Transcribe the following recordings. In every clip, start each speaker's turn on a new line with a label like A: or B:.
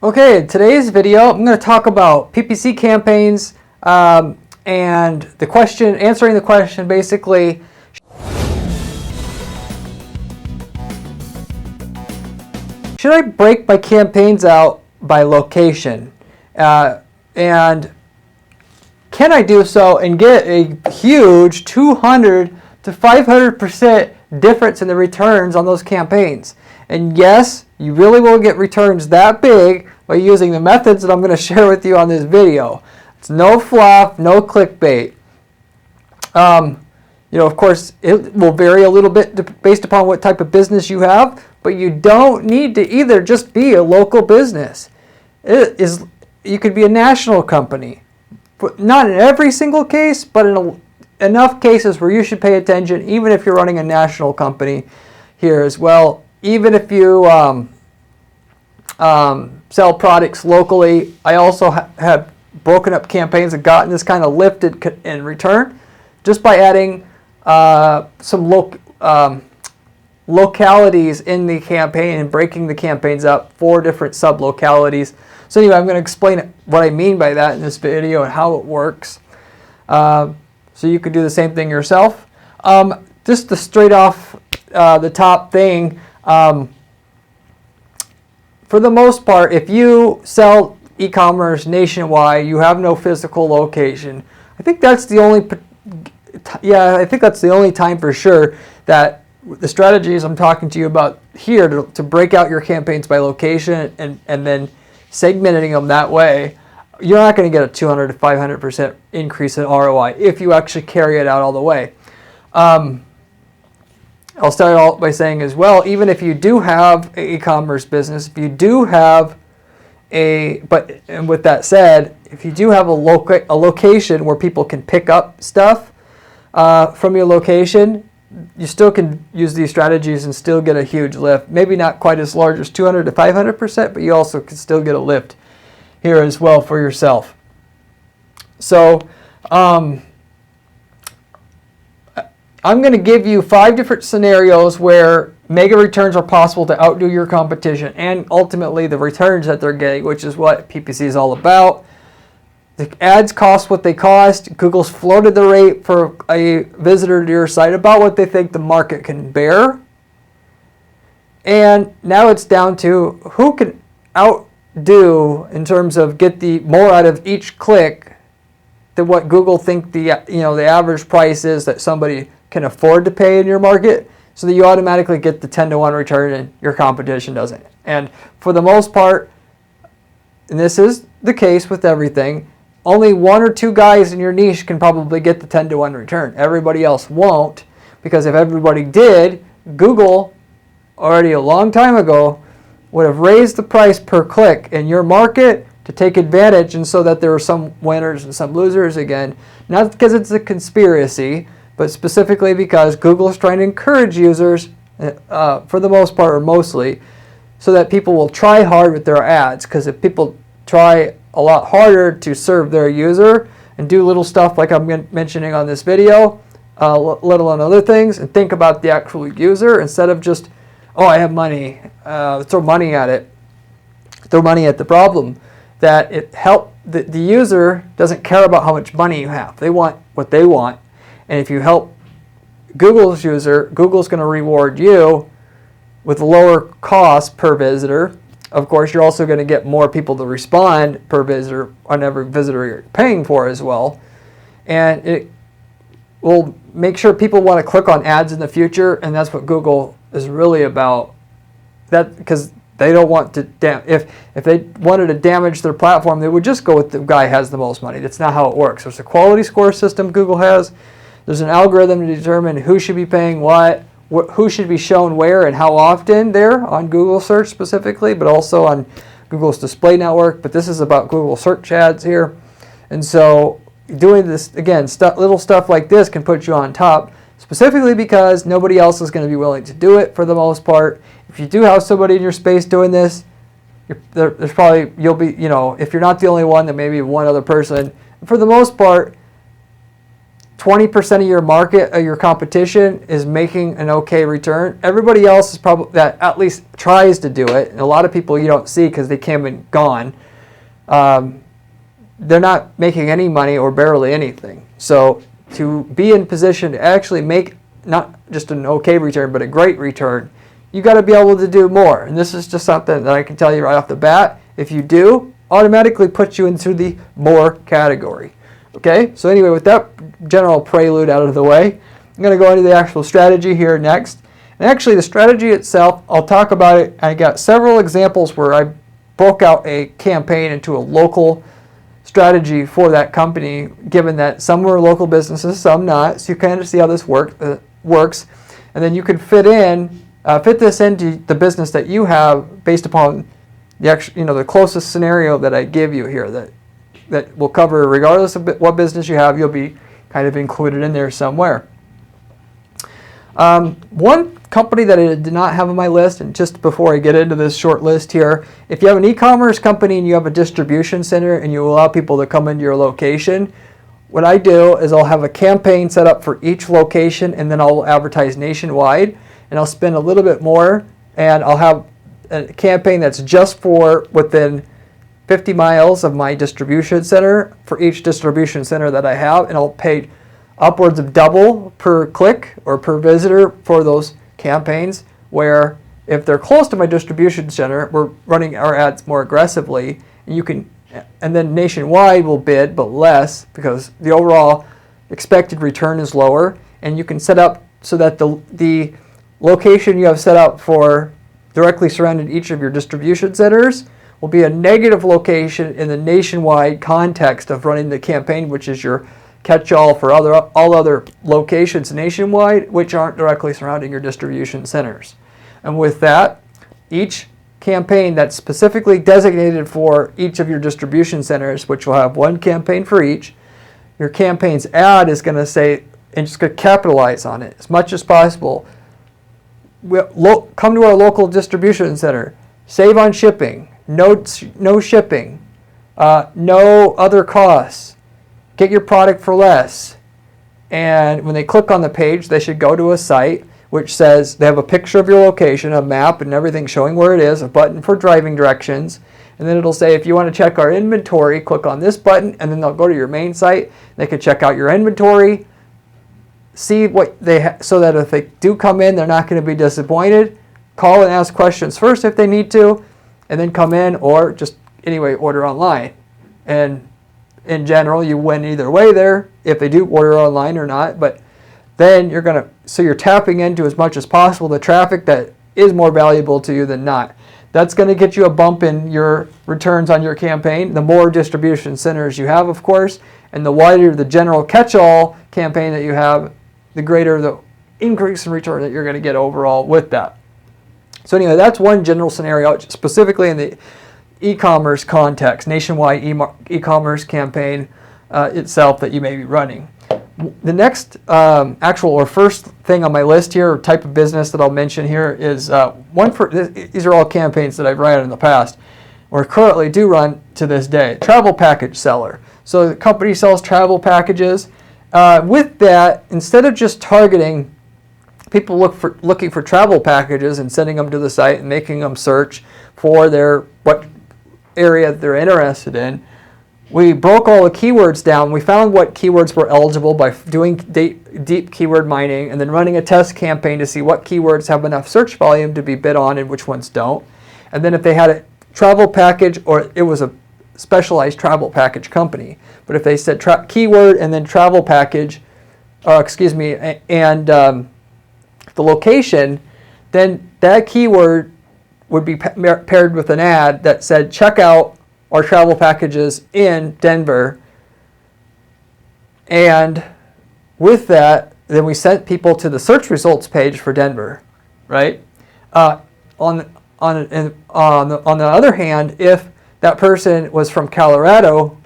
A: Okay, in today's video, I'm going to talk about PPC campaigns and answering the question basically, should I break my campaigns out by location? And can I do so and get a huge 200 to 500% difference in the returns on those campaigns? And yes, you really will get returns that big by using the methods that I'm going to share with you on this video. It's no fluff, no clickbait. Of course, it will vary a little bit based upon what type of business you have, but you don't need to either just be a local business. You could be a national company. Not in every single case, but in enough cases where you should pay attention, even if you're running a national company here as well. Even if you sell products locally, I also have broken up campaigns and gotten this kind of lifted in return just by adding some localities in the campaign and breaking the campaigns up for different sub-localities. So anyway, I'm going to explain what I mean by that in this video and how it works. So you could do the same thing yourself. Just straight off the top thing, for the most part, if you sell e-commerce nationwide, you have no physical location. I think that's the only time for sure that the strategies I'm talking to you about here to break out your campaigns by location and then segmenting them that way, you're not going to get a 200 to 500% increase in ROI if you actually carry it out all the way. I'll start out by saying as well, even if you do have an e-commerce business, if you do have and with that said, if you do have a location where people can pick up stuff from your location, you still can use these strategies and still get a huge lift. Maybe not quite as large as 200 to 500%, but you also can still get a lift here as well for yourself. So I'm going to give you 5 different scenarios where mega returns are possible to outdo your competition and ultimately the returns that they're getting, which is what PPC is all about. The ads cost what they cost. Google's floated the rate for a visitor to your site about what they think the market can bear. And now it's down to who can outdo in terms of get the more out of each click than what Google think the average price is that somebody can afford to pay in your market, so that you automatically get the 10-to-1 return and your competition doesn't. And for the most part, and this is the case with everything, only 1 or 2 guys in your niche can probably get the 10-to-1 return. Everybody else won't, because if everybody did, Google already a long time ago would have raised the price per click in your market to take advantage, and so that there are some winners and some losers again. Not because it's a conspiracy, but specifically because Google is trying to encourage users, for the most part or mostly, so that people will try hard with their ads. Because if people try a lot harder to serve their user and do little stuff like I'm mentioning on this video, let alone other things, and think about the actual user instead of just, oh, I have money, throw money at it, throw money at the problem, that the user doesn't care about how much money you have. They want what they want. And if you help Google's user, Google's going to reward you with lower cost per visitor. Of course, you're also going to get more people to respond per visitor on every visitor you're paying for as well. And it will make sure people want to click on ads in the future, and that's what Google is really about. Because they don't want to if they wanted to damage their platform, they would just go with the guy who has the most money. That's not how it works. There's a quality score system Google has. There's an algorithm to determine who should be paying what, who should be shown where and how often there on Google search specifically, but also on Google's display network. But this is about Google search ads here. And so doing this, again, little stuff like this can put you on top, specifically because nobody else is going to be willing to do it for the most part. If you do have somebody in your space doing this, there's probably, you'll be, if you're not the only one, then maybe one other person. For the most part, 20% of your market, your competition is making an okay return. Everybody else is probably that at least tries to do it. And a lot of people you don't see because they came and gone. They're not making any money or barely anything. So to be in position to actually make not just an okay return, but a great return, you got to be able to do more. And this is just something that I can tell you right off the bat. If you do, automatically puts you into the more category. Okay, so anyway, with that general prelude out of the way, I'm going to go into the actual strategy here next. And actually, the strategy itself, I'll talk about it. I got several examples where I broke out a campaign into a local strategy for that company, given that some were local businesses, some not. So you kind of see how this works. And then you can fit this into the business that you have based upon the actual, the closest scenario that I give you here that will cover, regardless of what business you have, you'll be kind of included in there somewhere. One company that I did not have on my list, and just before I get into this short list here, if you have an e-commerce company and you have a distribution center and you allow people to come into your location, what I do is I'll have a campaign set up for each location, and then I'll advertise nationwide, and I'll spend a little bit more, and I'll have a campaign that's just for within 50 miles of my distribution center for each distribution center that I have, and I'll pay upwards of double per click or per visitor for those campaigns, where if they're close to my distribution center, we're running our ads more aggressively, and then nationwide will bid, but less, because the overall expected return is lower, and you can set up so that the location you have set up for directly surrounding each of your distribution centers will be a negative location in the nationwide context of running the campaign, which is your catch-all for all other locations nationwide, which aren't directly surrounding your distribution centers. And with that, each campaign that's specifically designated for each of your distribution centers, which will have one campaign for each, your campaign's ad is going to say, and just going to capitalize on it as much as possible. Come to our local distribution center, save on shipping, no shipping, no other costs, get your product for less. And when they click on the page, they should go to a site which says they have a picture of your location, a map and everything showing where it is, a button for driving directions, and then it'll say if you want to check our inventory, click on this button, and then they'll go to your main site. They can check out your inventory, see what so that if they do come in, they're not going to be disappointed. Call and ask questions first if they need to, and then come in, or just anyway order online. And in general, you win either way there, if they do order online or not. But then you're tapping into as much as possible the traffic that is more valuable to you than not. That's going to get you a bump in your returns on your campaign. The more distribution centers you have, of course, and the wider the general catch-all campaign that you have, the greater the increase in return that you're going to get overall with that. So anyway, that's one general scenario, specifically in the e-commerce context, nationwide e-commerce campaign itself that you may be running. The next first thing on my list here, or type of business that I'll mention here, is these are all campaigns that I've run in the past, or currently do run to this day. Travel package seller. So the company sells travel packages. With that, instead of just targeting people looking for travel packages and sending them to the site and making them search for what area they're interested in, we broke all the keywords down. We found what keywords were eligible by doing deep keyword mining, and then running a test campaign to see what keywords have enough search volume to be bid on and which ones don't. And then if they had a travel package, or it was a specialized travel package company, but if they said keyword and then travel package, and the location, then that keyword would be paired with an ad that said check out our travel packages in Denver. And with that, then we sent people to the search results page for Denver, right? On the other hand, if that person was from Colorado,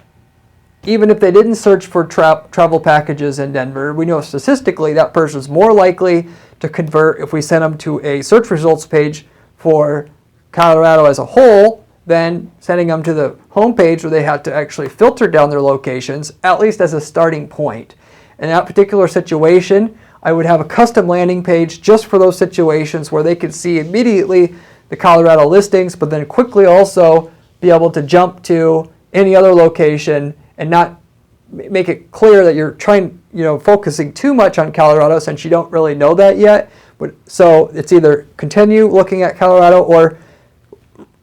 A: even if they didn't search for travel packages in Denver, we know statistically that person's more likely to convert if we send them to a search results page for Colorado as a whole than sending them to the home page where they have to actually filter down their locations, at least as a starting point. In that particular situation, I would have a custom landing page just for those situations where they could see immediately the Colorado listings, but then quickly also be able to jump to any other location and not make it clear that you're trying, focusing too much on Colorado since you don't really know that yet. But so it's either continue looking at Colorado, or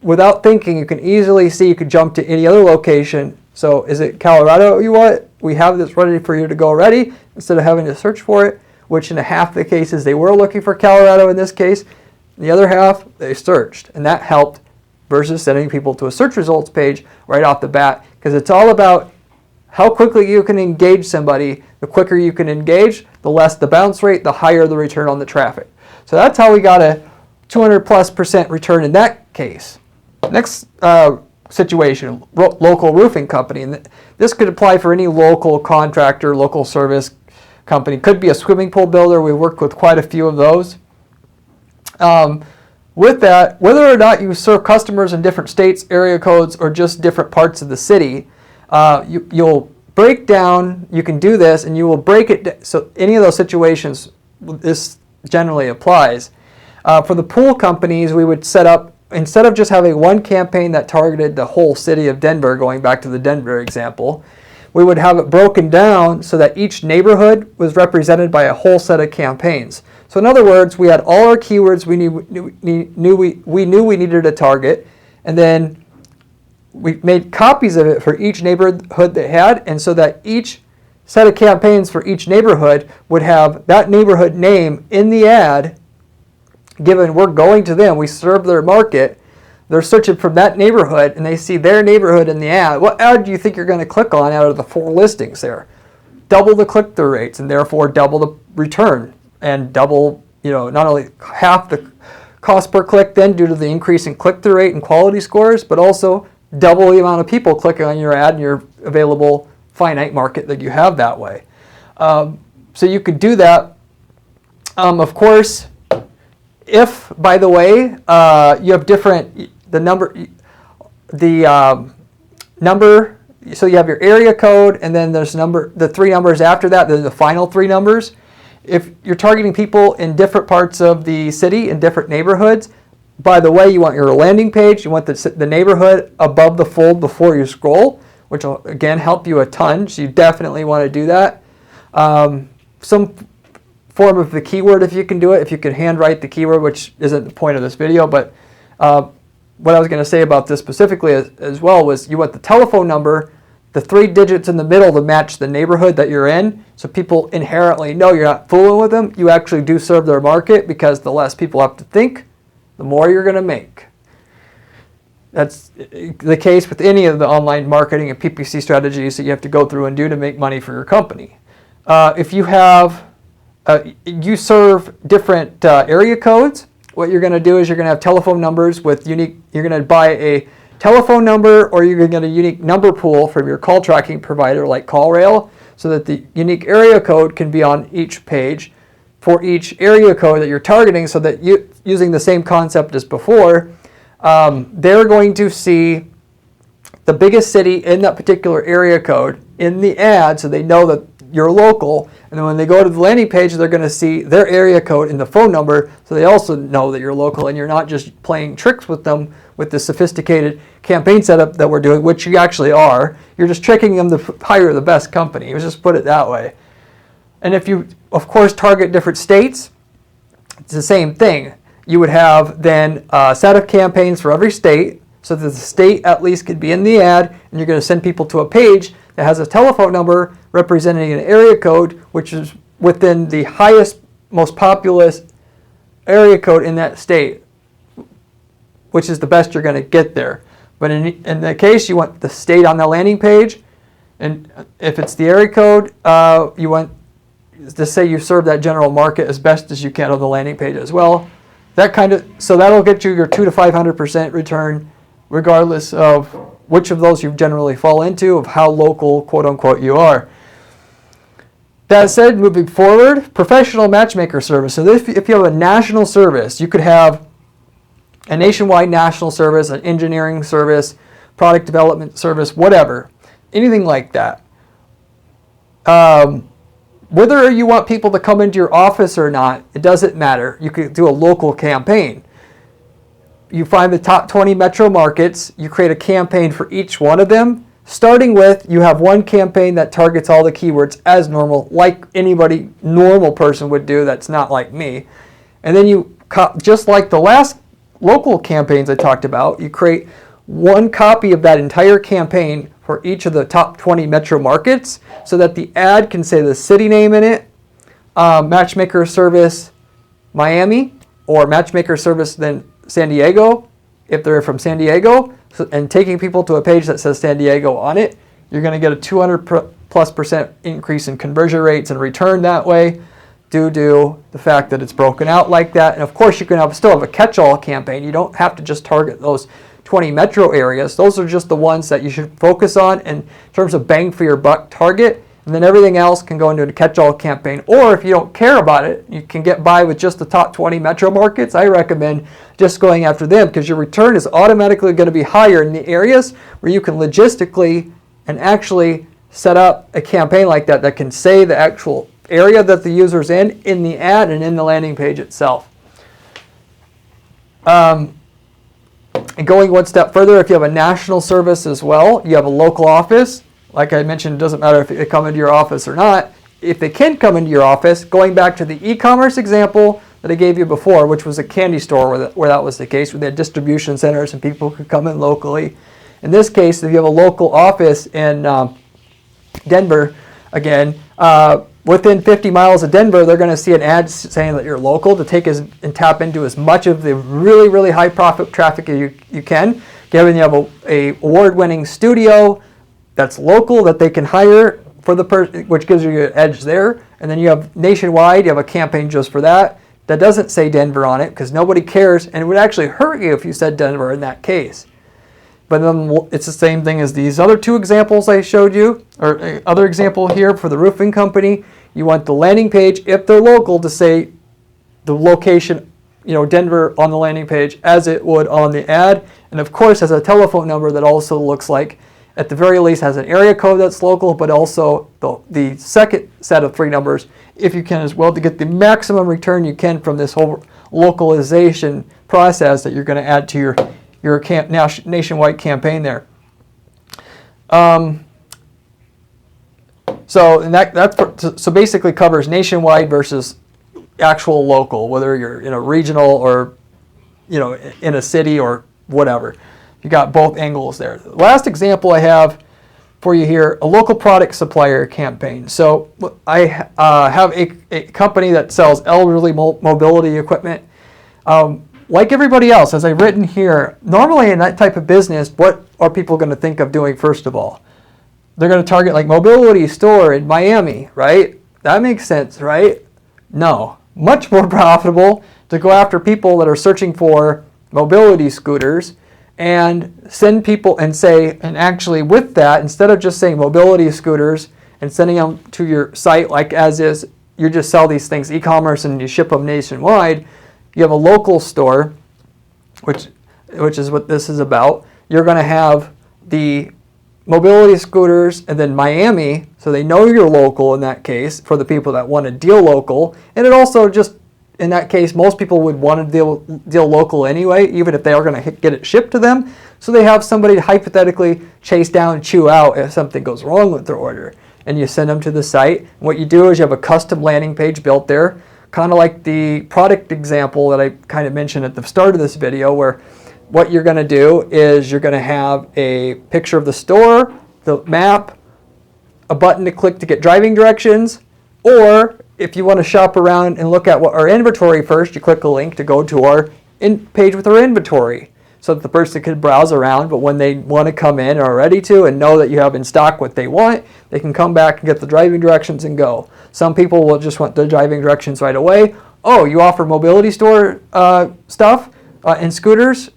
A: without thinking, you can easily see you could jump to any other location. So is it Colorado you want? We have this ready for you to go already, instead of having to search for it, which in half the cases they were looking for Colorado in this case. In the other half, they searched, and that helped versus sending people to a search results page right off the bat, because it's all about how quickly you can engage somebody. The quicker you can engage, the less the bounce rate, the higher the return on the traffic. So that's how we got a 200+% return in that case. Next situation, local roofing company. And this could apply for any local contractor, local service company. Could be a swimming pool builder. We worked with quite a few of those. With that, whether or not you serve customers in different states, area codes, or just different parts of the city, you'll break down, you can do this, and you will break it, so any of those situations, this generally applies. For the pool companies, we would set up, instead of just having one campaign that targeted the whole city of Denver, going back to the Denver example, we would have it broken down so that each neighborhood was represented by a whole set of campaigns. So in other words, we had all our keywords we knew we needed to target, and then we made copies of it for each neighborhood they had, and so that each set of campaigns for each neighborhood would have that neighborhood name in the ad. Given we're going to them, we serve their market, they're searching from that neighborhood and they see their neighborhood in the ad. What ad do you think you're going to click on out of the 4 listings there? Double the click-through rates, and therefore double the return, and double, not only half the cost per click then due to the increase in click-through rate and quality scores, but also double the amount of people clicking on your ad and your available finite market that you have that way. So you could do that. Of course, if, by the way, you have different, the number, so you have your area code, and then there's the 3 numbers after that, then the final 3 numbers. If you're targeting people in different parts of the city, in different neighborhoods, by the way, you want your landing page, you want the neighborhood above the fold before you scroll, which will, again, help you a ton. So you definitely want to do that. Some form of the keyword, if you can do it, if you can handwrite the keyword, which isn't the point of this video, but what I was going to say about this specifically as well was you want the telephone number, the 3 digits in the middle to match the neighborhood that you're in, so people inherently know you're not fooling with them. You actually do serve their market, because the less people have to think, the more you're going to make. That's the case with any of the online marketing and PPC strategies that you have to go through and do to make money for your company. If you have, you serve different area codes, what you're going to do is you're going to have telephone numbers with unique, you're going to buy a telephone number, or you're going to get a unique number pool from your call tracking provider like CallRail, so that the unique area code can be on each page for each area code that you're targeting, so that you, using the same concept as before, they're going to see the biggest city in that particular area code in the ad, so they know that you're local. And then when they go to the landing page, they're going to see their area code and the phone number, so they also know that you're local, and you're not just playing tricks with them with the sophisticated campaign setup that we're doing, which you actually are. You're just tricking them to hire the best company. Let's just put it that way. And if you, of course, target different states, it's the same thing. You would have then a set of campaigns for every state, so that the state at least could be in the ad, and you're going to send people to a page that has a telephone number representing an area code, which is within the highest, most populous area code in that state, which is the best you're going to get there. But in the case, you want the state on the landing page, and if it's the area code, you want to say you serve that general market as best as you can on the landing page as well. That kind of, so that'll get you your 200 to 500% return, regardless of which of those you generally fall into, of how local, quote unquote, you are. That said, moving forward, professional matchmaker service. So if you have a national service, you could have a nationwide national service, an engineering service, product development service, whatever, anything like that. Whether you want people to come into your office or not, it doesn't matter. You could do a local campaign. You find the top 20 metro markets, you create a campaign for each one of them. Starting with, you have one campaign that targets all the keywords as normal, like anybody normal person would do that's not like me. And then you, just like the last local campaigns I talked about, you create one copy of that entire campaign for each of the top 20 metro markets so that the ad can say the city name in it, Matchmaker service Miami, or Matchmaker service then San Diego, if they're from San Diego, and taking people to a page that says San Diego on it, you're going to get a 200+% increase in conversion rates and return that way due to the fact that it's broken out like that. And of course, you can still have a catch-all campaign. You don't have to just target those 20 metro areas. Those are just the ones that you should focus on in terms of bang for your buck target. And then everything else can go into a catch-all campaign. Or if you don't care about it, you can get by with just the top 20 metro markets. I recommend just going after them because your return is automatically going to be higher in the areas where you can logistically and actually set up a campaign like that that can say the actual area that the user's in the ad and in the landing page itself. And going one step further, if you have a national service as well, you have a local office. Like I mentioned, it doesn't matter if they come into your office or not. If they can come into your office, going back to the e-commerce example that I gave you before, which was a candy store where that was the case, where they had distribution centers and people could come in locally. In this case, if you have a local office in Denver, again, within 50 miles of Denver, they're going to see an ad saying that you're local to take and tap into as much of the really, really high profit traffic you can. Given you have a award-winning studio that's local that they can hire for the person, which gives you an edge there. And then you have nationwide, you have a campaign just for that. That doesn't say Denver on it because nobody cares, and it would actually hurt you if you said Denver in that case. But then it's the same thing as these other two examples I showed you, or other example here for the roofing company. You want the landing page, if they're local, to say the location, Denver on the landing page as it would on the ad. And of course has a telephone number that also looks like, at the very least, has an area code that's local, but also the second set of 3 numbers, if you can as well, to get the maximum return you can from this whole localization process that you're going to add to your nationwide campaign there. So basically covers nationwide versus actual local, whether you're in a regional or in a city or whatever. You got both angles there. The last example I have for you here, a local product supplier campaign. So I have a company that sells elderly mobility equipment. Like everybody else, as I've written here, normally in that type of business, what are people going to think of doing first of all? They're going to target like mobility store in Miami, right? That makes sense, right? No. Much more profitable to go after people that are searching for mobility scooters and send people and actually with that, instead of just saying mobility scooters and sending them to your site like as is, you just sell these things e-commerce and you ship them nationwide. You have a local store, which is what this is about. You're going to have the mobility scooters and then Miami, so they know you're local in that case for the people that want to deal local. And it also just, in that case, most people would want to deal local anyway, even if they are going to get it shipped to them. So they have somebody to hypothetically chase down and chew out if something goes wrong with their order. And you send them to the site. And what you do is you have a custom landing page built there, kind of like the product example that I kind of mentioned at the start of this video, where what you're going to do is you're going to have a picture of the store, the map, a button to click to get driving directions, or if you want to shop around and look at our inventory first, you click a link to go to our page with our inventory so that the person can browse around, but when they want to come in or are ready to and know that you have in stock what they want, they can come back and get the driving directions and go. Some people will just want the driving directions right away. Oh, you offer mobility store stuff and scooters?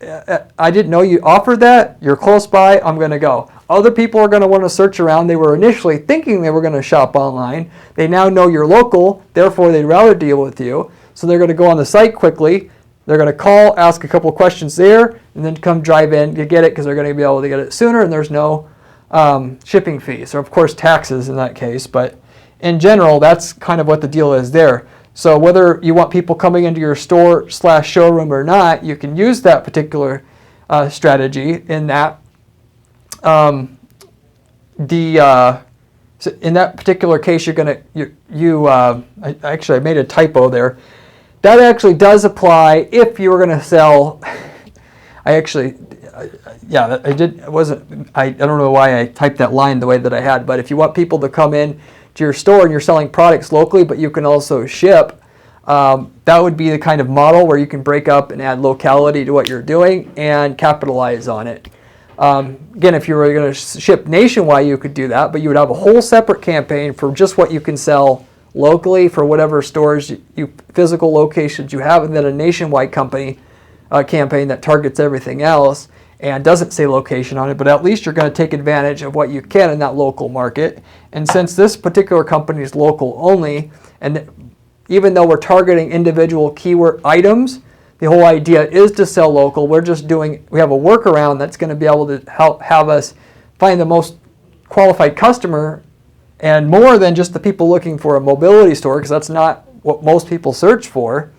A: I didn't know you offered that. You're close by. I'm going to go. Other people are going to want to search around. They were initially thinking they were going to shop online. They now know you're local, therefore they'd rather deal with you. So they're going to go on the site quickly. They're going to call, ask a couple of questions there, and then come drive in to get it because they're going to be able to get it sooner, and there's no shipping fees, or of course taxes in that case. But in general, that's kind of what the deal is there. So whether you want people coming into your store / showroom or not, you can use that particular strategy in that. So in that particular case, you're going to, I made a typo there. That actually does apply if you were going to sell, I don't know why I typed that line the way that I had, but if you want people to come in to your store and you're selling products locally, but you can also ship, that would be the kind of model where you can break up and add locality to what you're doing and capitalize on it. Again, if you were going to ship nationwide, you could do that, but you would have a whole separate campaign for just what you can sell locally for whatever stores, physical locations you have, and then a nationwide campaign that targets everything else and doesn't say location on it, but at least you're going to take advantage of what you can in that local market. And since this particular company is local only, and even though we're targeting individual keyword items, the whole idea is to sell local. We have a workaround that's going to be able to have us find the most qualified customer, and more than just the people looking for a mobility store, because that's not what most people search for.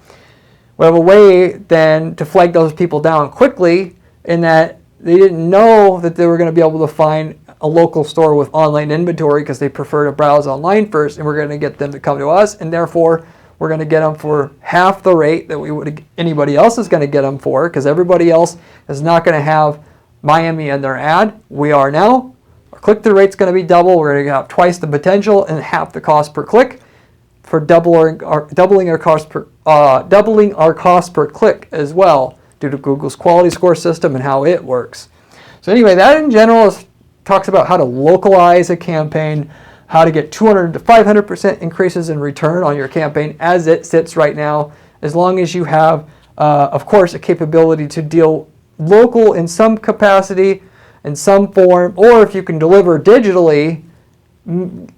A: We have a way then to flag those people down quickly in that they didn't know that they were going to be able to find a local store with online inventory because they prefer to browse online first, and we're going to get them to come to us, and therefore we're going to get them for half the rate that anybody else is going to get them for, because everybody else is not going to have Miami in their ad. We are now. Our click-through rate's going to be double. We're going to have twice the potential and half the cost per click for doubling our cost per click as well, due to Google's quality score system and how it works. So anyway, that in general talks about how to localize a campaign, how to get 200 to 500% increases in return on your campaign as it sits right now, as long as you have, of course, a capability to deal local in some capacity, in some form, or if you can deliver digitally,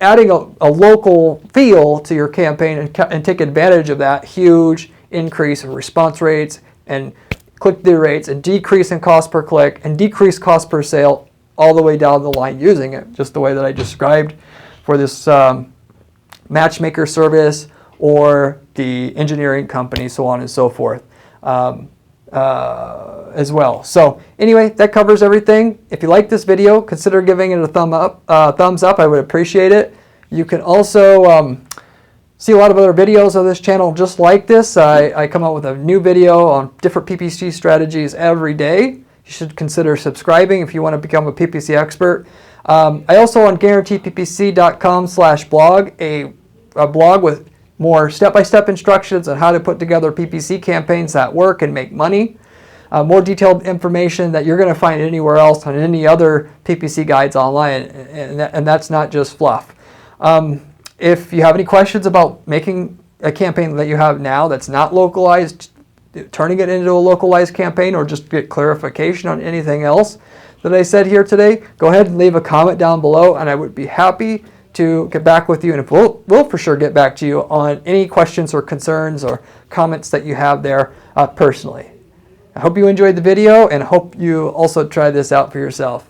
A: adding a local feel to your campaign and take advantage of that huge increase in response rates and click-through rates and decrease in cost per click and decrease cost per sale all the way down the line using it, just the way that I described for this Matchmaker service or the engineering company, so on and so forth. As well. So anyway, that covers everything. If you like this video, consider giving it a thumbs up. I would appreciate it. You can also see a lot of other videos of this channel just like this. I come out with a new video on different PPC strategies every day. You should consider subscribing if you want to become a PPC expert. I also on guaranteedppc.com/blog, a blog with more step-by-step instructions on how to put together PPC campaigns that work and make money. More detailed information that you're going to find anywhere else on any other PPC guides online, and that's not just fluff. If you have any questions about making a campaign that you have now that's not localized, turning it into a localized campaign, or just get clarification on anything else that I said here today, go ahead and leave a comment down below, and I would be happy to get back with you, and we'll for sure get back to you on any questions or concerns or comments that you have there personally. I hope you enjoyed the video, and hope you also try this out for yourself.